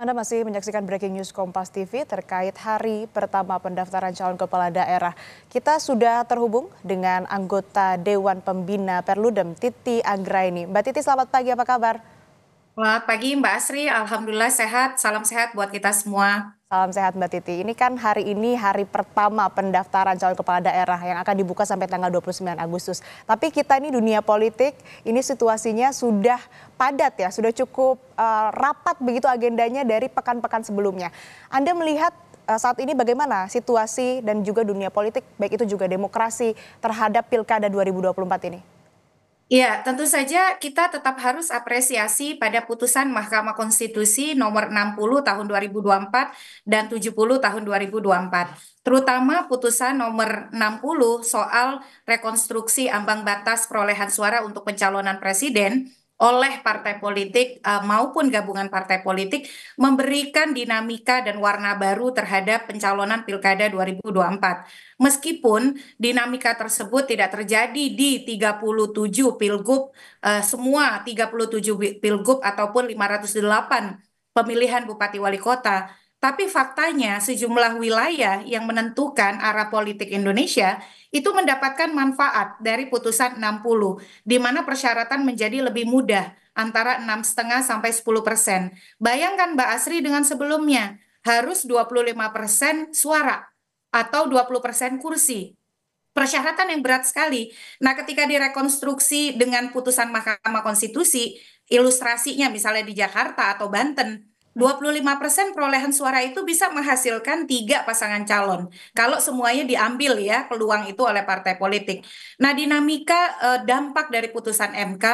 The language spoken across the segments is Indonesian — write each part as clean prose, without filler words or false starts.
Anda masih menyaksikan Breaking News Kompas TV terkait hari pertama pendaftaran calon kepala daerah. Kita sudah terhubung dengan anggota Dewan Pembina Perludem, Titi Anggraini. Mbak Titi, selamat pagi, apa kabar? Selamat pagi Mbak Asri, Alhamdulillah sehat, salam sehat buat kita semua. Salam sehat Mbak Titi. Ini kan hari ini hari pertama pendaftaran calon kepala daerah yang akan dibuka sampai tanggal 29 Agustus. Tapi kita ini dunia politik, ini situasinya sudah padat ya, sudah cukup rapat begitu agendanya dari pekan-pekan sebelumnya. Anda melihat saat ini bagaimana situasi dan juga dunia politik, baik itu juga demokrasi terhadap Pilkada 2024 ini? Ya, tentu saja kita tetap harus apresiasi pada putusan Mahkamah Konstitusi nomor 60 tahun 2024 dan 70 tahun 2024. Terutama putusan nomor 60 soal rekonstruksi ambang batas perolehan suara untuk pencalonan presiden oleh partai politik maupun gabungan partai politik memberikan dinamika dan warna baru terhadap pencalonan Pilkada 2024. Meskipun dinamika tersebut tidak terjadi di 37 pilgub, semua 37 pilgub ataupun 508 pemilihan bupati wali kota. Tapi faktanya sejumlah wilayah yang menentukan arah politik Indonesia itu mendapatkan manfaat dari putusan 60, di mana persyaratan menjadi lebih mudah antara 6,5 sampai 10%. Bayangkan Mbak Asri dengan sebelumnya harus 25% suara atau 20% kursi. Persyaratan yang berat sekali. Nah, ketika direkonstruksi dengan putusan Mahkamah Konstitusi, ilustrasinya misalnya di Jakarta atau Banten, 25% perolehan suara itu bisa menghasilkan tiga pasangan calon. Kalau semuanya diambil ya peluang itu oleh partai politik. Nah, dinamika dampak dari putusan MK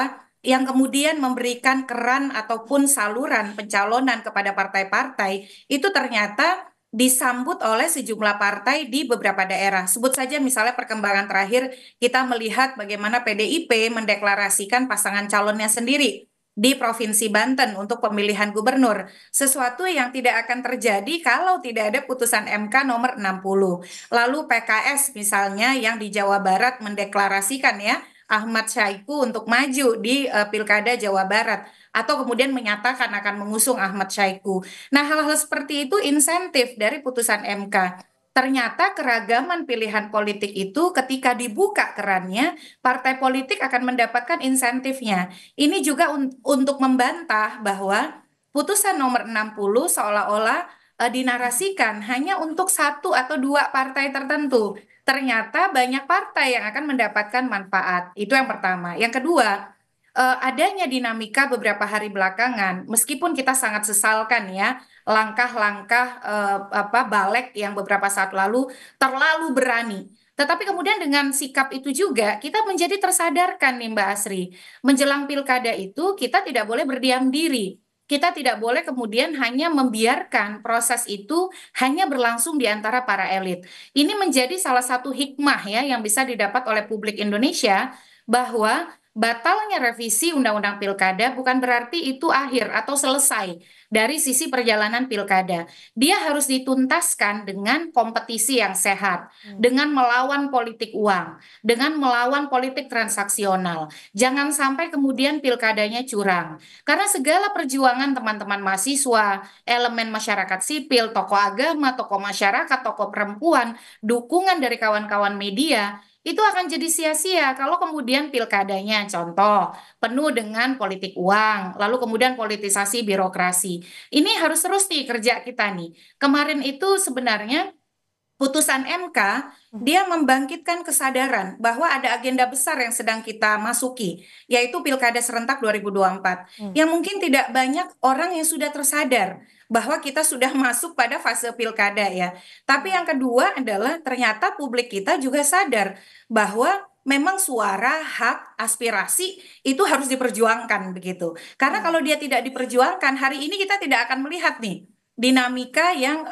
yang kemudian memberikan keran ataupun saluran pencalonan kepada partai-partai itu ternyata disambut oleh sejumlah partai di beberapa daerah. Sebut saja misalnya perkembangan terakhir kita melihat bagaimana PDIP mendeklarasikan pasangan calonnya sendiri di Provinsi Banten untuk pemilihan gubernur. Sesuatu yang tidak akan terjadi kalau tidak ada putusan MK nomor 60. Lalu PKS misalnya yang di Jawa Barat mendeklarasikan ya Ahmad Syaiqo untuk maju di Pilkada Jawa Barat atau kemudian menyatakan akan mengusung Ahmad Syaiqo. Nah, hal-hal seperti itu insentif dari putusan MK. Ternyata keragaman pilihan politik itu ketika dibuka kerannya, partai politik akan mendapatkan insentifnya. Ini juga untuk membantah bahwa putusan nomor 60 seolah-olah dinarasikan hanya untuk satu atau dua partai tertentu. Ternyata banyak partai yang akan mendapatkan manfaat. Itu yang pertama. Yang kedua, adanya dinamika beberapa hari belakangan, meskipun kita sangat sesalkan ya, langkah-langkah apa balik yang beberapa saat lalu terlalu berani. Tetapi kemudian dengan sikap itu juga kita menjadi tersadarkan nih Mbak Asri, menjelang pilkada itu kita tidak boleh berdiam diri. Kita tidak boleh kemudian hanya membiarkan proses itu hanya berlangsung di antara para elit. Ini menjadi salah satu hikmah ya yang bisa didapat oleh publik Indonesia bahwa batalnya revisi Undang-Undang Pilkada bukan berarti itu akhir atau selesai dari sisi perjalanan pilkada. Dia harus dituntaskan dengan kompetisi yang sehat, dengan melawan politik uang, dengan melawan politik transaksional. Jangan sampai kemudian pilkadanya curang. Karena segala perjuangan teman-teman mahasiswa, elemen masyarakat sipil, tokoh agama, tokoh masyarakat, tokoh perempuan, dukungan dari kawan-kawan media, itu akan jadi sia-sia kalau kemudian pilkadanya contoh penuh dengan politik uang, lalu kemudian politisasi birokrasi. Ini harus terus nih kerja kita nih. Kemarin itu sebenarnya putusan MK dia membangkitkan kesadaran bahwa ada agenda besar yang sedang kita masuki, yaitu Pilkada Serentak 2024. Hmm. Yang mungkin tidak banyak orang yang sudah tersadar bahwa kita sudah masuk pada fase pilkada ya. Tapi yang kedua adalah ternyata publik kita juga sadar bahwa memang suara, hak, aspirasi itu harus diperjuangkan begitu. Karena Hmm. kalau dia tidak diperjuangkan, hari ini kita tidak akan melihat nih dinamika yang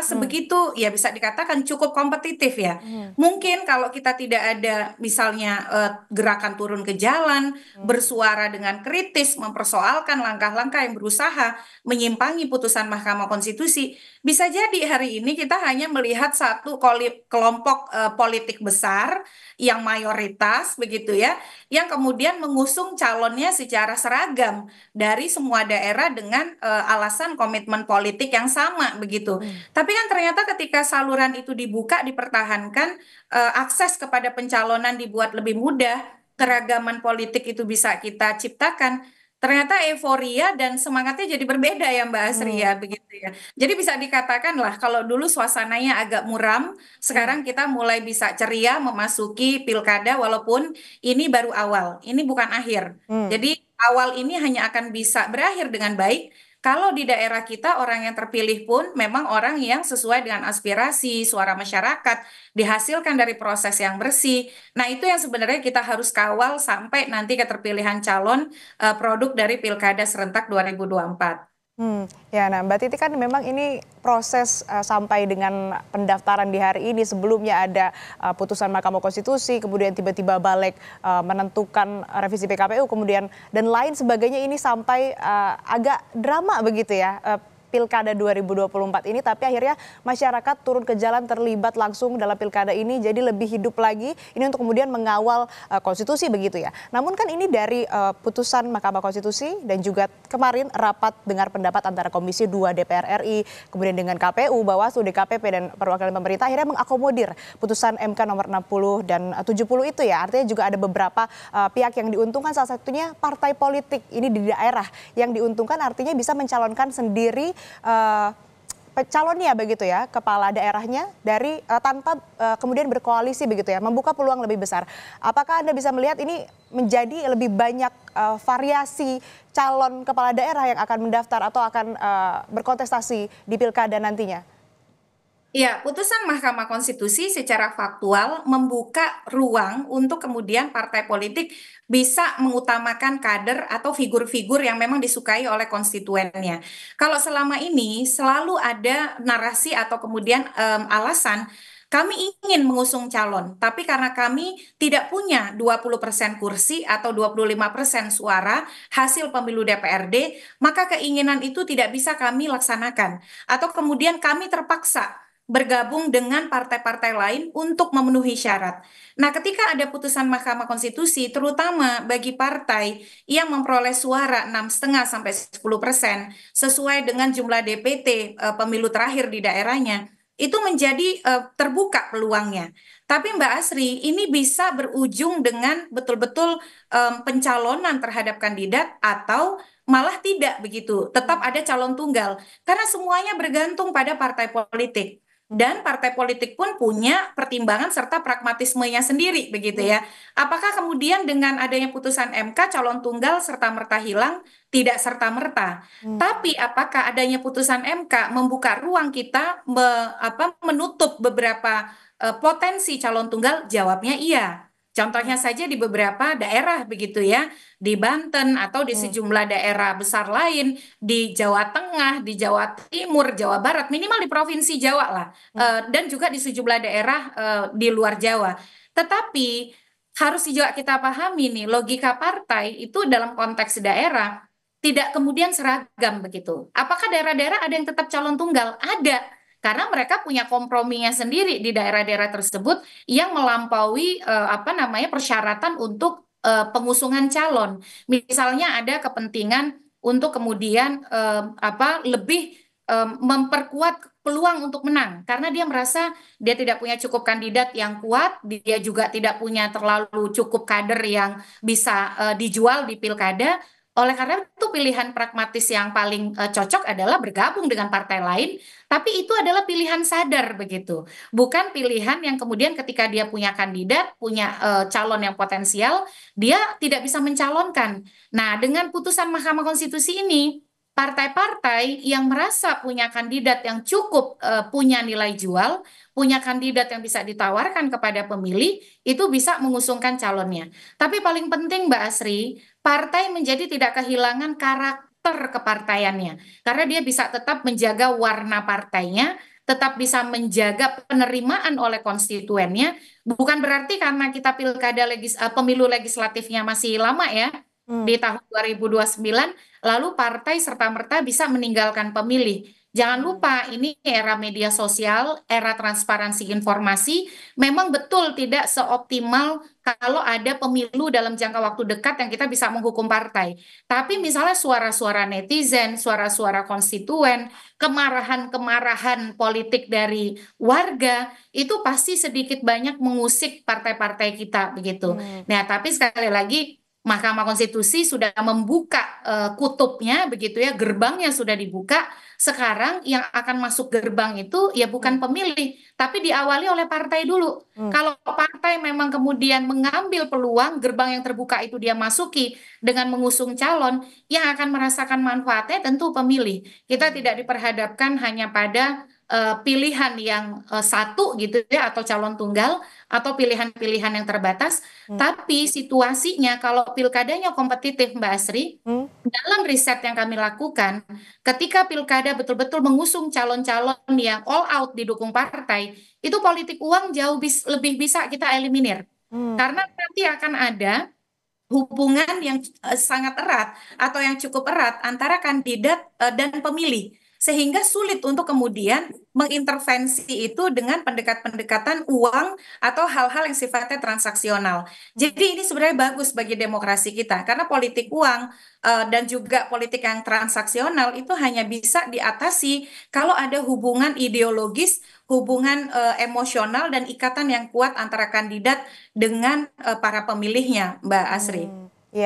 sebegitu ya bisa dikatakan cukup kompetitif ya. Hmm. Mungkin kalau kita tidak ada misalnya gerakan turun ke jalan, Hmm. bersuara dengan kritis, mempersoalkan langkah-langkah yang berusaha menyimpangi putusan Mahkamah Konstitusi, bisa jadi hari ini kita hanya melihat satu kelompok politik besar yang mayoritas begitu ya, yang kemudian mengusung calonnya secara seragam dari semua daerah dengan alasan komitmen politik yang sama begitu. Hmm. Tapi kan ternyata ketika saluran itu dibuka, dipertahankan, akses kepada pencalonan dibuat lebih mudah, keragaman politik itu bisa kita ciptakan. Ternyata euforia dan semangatnya jadi berbeda ya Mbak Asri Hmm. ya begitu ya. Jadi bisa dikatakan lah kalau dulu suasananya agak muram, Hmm. sekarang kita mulai bisa ceria memasuki pilkada walaupun ini baru awal, ini bukan akhir. Hmm. Jadi awal ini hanya akan bisa berakhir dengan baik kalau di daerah kita orang yang terpilih pun memang orang yang sesuai dengan aspirasi, suara masyarakat, dihasilkan dari proses yang bersih. Nah, itu yang sebenarnya kita harus kawal sampai nanti keterpilihan calon produk dari Pilkada serentak 2024. Ya, nah Mbak Titi kan memang ini proses sampai dengan pendaftaran di hari ini sebelumnya ada putusan Mahkamah Konstitusi, kemudian tiba-tiba balik menentukan revisi PKPU, kemudian dan lain sebagainya ini sampai agak drama begitu ya. Pilkada 2024 ini, tapi akhirnya masyarakat turun ke jalan terlibat langsung dalam pilkada ini jadi lebih hidup lagi ini untuk kemudian mengawal konstitusi begitu ya. Namun kan ini dari putusan Mahkamah Konstitusi dan juga kemarin rapat dengar pendapat antara Komisi 2 DPR RI kemudian dengan KPU, Bawaslu, DKPP dan perwakilan pemerintah akhirnya mengakomodir putusan MK nomor 60 dan 70 itu ya. Artinya juga ada beberapa pihak yang diuntungkan, salah satunya partai politik ini di daerah yang diuntungkan artinya bisa mencalonkan sendiri calonnya begitu ya, kepala daerahnya dari tanpa kemudian berkoalisi begitu ya, membuka peluang lebih besar. Apakah Anda bisa melihat ini menjadi lebih banyak variasi calon kepala daerah yang akan mendaftar atau akan berkontestasi di pilkada nantinya? Ya, putusan Mahkamah Konstitusi secara faktual membuka ruang untuk kemudian partai politik bisa mengutamakan kader atau figur-figur yang memang disukai oleh konstituennya. Kalau selama ini selalu ada narasi atau kemudian alasan kami ingin mengusung calon, tapi karena kami tidak punya 20% kursi atau 25% suara hasil pemilu DPRD, maka keinginan itu tidak bisa kami laksanakan. Atau kemudian kami terpaksa bergabung dengan partai-partai lain untuk memenuhi syarat. Nah, ketika ada putusan Mahkamah Konstitusi, terutama bagi partai yang memperoleh suara 6,5 sampai 10% sesuai dengan jumlah DPT pemilu terakhir di daerahnya, itu menjadi terbuka peluangnya. Tapi Mbak Asri, ini bisa berujung dengan betul-betul pencalonan terhadap kandidat atau malah tidak begitu. Tetap ada calon tunggal karena semuanya bergantung pada partai politik. Dan partai politik pun punya pertimbangan serta pragmatismenya sendiri, begitu ya. Apakah kemudian dengan adanya putusan MK calon tunggal serta-merta hilang? Tidak serta-merta. Tapi apakah adanya putusan MK membuka ruang kita menutup beberapa potensi calon tunggal? Jawabnya iya. Contohnya saja di beberapa daerah begitu ya, di Banten atau di sejumlah daerah besar lain, di Jawa Tengah, di Jawa Timur, Jawa Barat, minimal di Provinsi Jawa lah, dan juga di sejumlah daerah di luar Jawa. Tetapi harus juga kita pahami nih, logika partai itu dalam konteks daerah tidak kemudian seragam begitu. Apakah daerah-daerah ada yang tetap calon tunggal? Ada. Karena mereka punya komprominya sendiri di daerah-daerah tersebut yang melampaui persyaratan untuk pengusungan calon. Misalnya ada kepentingan untuk kemudian lebih memperkuat peluang untuk menang karena dia merasa dia tidak punya cukup kandidat yang kuat, dia juga tidak punya terlalu cukup kader yang bisa dijual di pilkada. Oleh karena itu pilihan pragmatis yang paling cocok adalah bergabung dengan partai lain, tapi itu adalah pilihan sadar begitu. Bukan pilihan yang kemudian ketika dia punya kandidat, punya calon yang potensial, dia tidak bisa mencalonkan. Nah, dengan putusan Mahkamah Konstitusi ini, partai-partai yang merasa punya kandidat yang cukup punya nilai jual, punya kandidat yang bisa ditawarkan kepada pemilih, itu bisa mengusungkan calonnya. Tapi paling penting Mbak Asri, partai menjadi tidak kehilangan karakter kepartaiannya. Karena dia bisa tetap menjaga warna partainya, tetap bisa menjaga penerimaan oleh konstituennya. Bukan berarti karena kita pemilu legislatifnya masih lama ya, Hmm. di tahun 2029, lalu partai serta-merta bisa meninggalkan pemilih. Jangan Hmm. lupa, ini era media sosial, era transparansi informasi, memang betul tidak seoptimal kalau ada pemilu dalam jangka waktu dekat yang kita bisa menghukum partai. Tapi misalnya suara-suara netizen, suara-suara konstituen, kemarahan-kemarahan politik dari warga, itu pasti sedikit banyak mengusik partai-partai kita begitu. Hmm. Nah, tapi sekali lagi Mahkamah Konstitusi sudah membuka kutubnya begitu ya, gerbangnya sudah dibuka. Sekarang yang akan masuk gerbang itu ya Hmm. bukan pemilih, tapi diawali oleh partai dulu. Hmm. Kalau partai memang kemudian mengambil peluang gerbang yang terbuka itu dia masuki dengan mengusung calon, yang akan merasakan manfaatnya tentu pemilih. Kita tidak diperhadapkan hanya pada pilihan yang satu gitu ya, atau calon tunggal, atau pilihan-pilihan yang terbatas. Hmm. Tapi situasinya kalau pilkadanya kompetitif, Mbak Asri, Hmm. dalam riset yang kami lakukan, ketika pilkada betul-betul mengusung calon-calon yang all out didukung partai, itu politik uang jauh lebih bisa kita eliminir. Hmm. Karena nanti akan ada hubungan yang sangat erat atau yang cukup erat antara kandidat dan pemilih, sehingga sulit untuk kemudian mengintervensi itu dengan pendekatan uang atau hal-hal yang sifatnya transaksional. Hmm. Jadi ini sebenarnya bagus bagi demokrasi kita karena politik uang dan juga politik yang transaksional itu hanya bisa diatasi kalau ada hubungan ideologis, hubungan emosional dan ikatan yang kuat antara kandidat dengan para pemilihnya, Mbak Asri.